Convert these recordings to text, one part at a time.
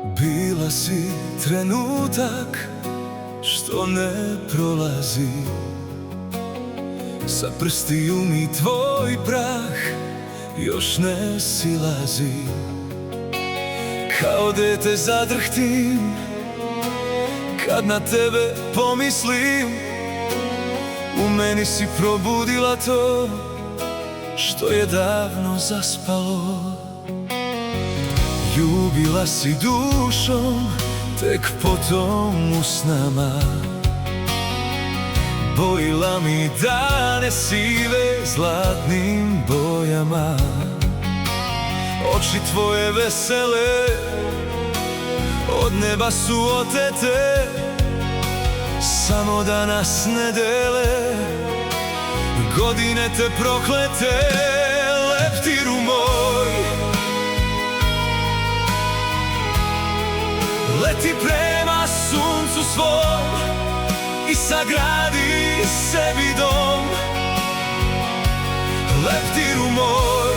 Bila si trenutak što ne prolazi, sa prstiju mi tvoj prah još ne silazi. Kao dete zadrhtim kad na tebe pomislim, u meni si probudila to što je davno zaspalo. Ljubila si dušom, tek potom usnama, bojila mi dane sive zlatnim bojama. Oči tvoje vesele od neba su otete, samo da nas ne dele godine te proklete. Leptiru moj, leti prema suncu svom i sagradi sebi dom. Leptiru moj,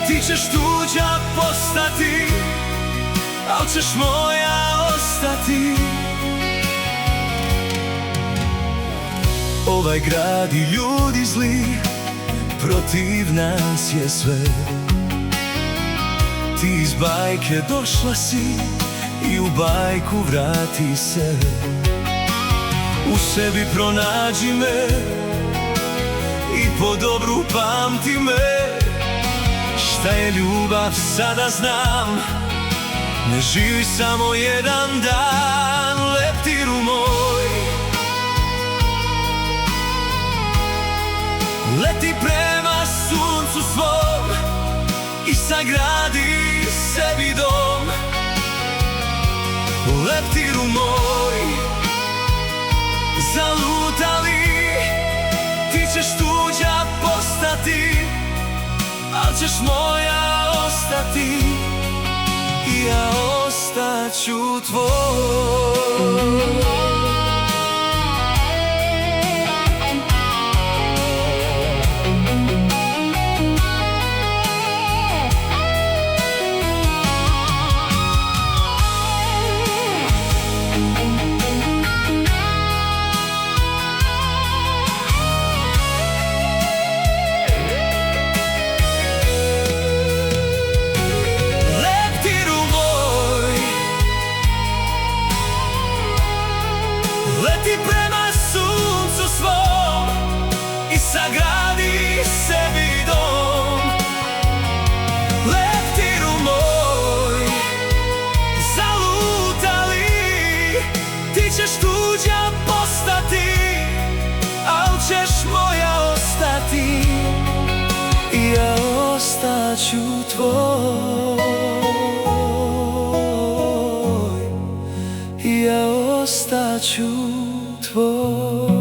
ti ćeš tuđa postati, al ćeš moja ostati. Ovaj grad i ljudi zli, protiv nas je sve. Ti iz bajke došla si i u bajku vrati se. U sebi pronađi me i po dobru pamti me. Šta je ljubav sada znam, ne živi samo jedan dan. Leptiru moj, leti prema suncu svom i sagradi sebi dom. Leptiru moj, zalutali, ti ćeš tuđa postati, al ćeš moja ostati i ja ostaću tvoj. Leti prema suncu svom i sagradi sebi dom. Leptiru moj, zalutali, ti ćeš tuđa postati, al ćeš moja ostati i ja ostaću tvoj. I ja ostaću tvoj.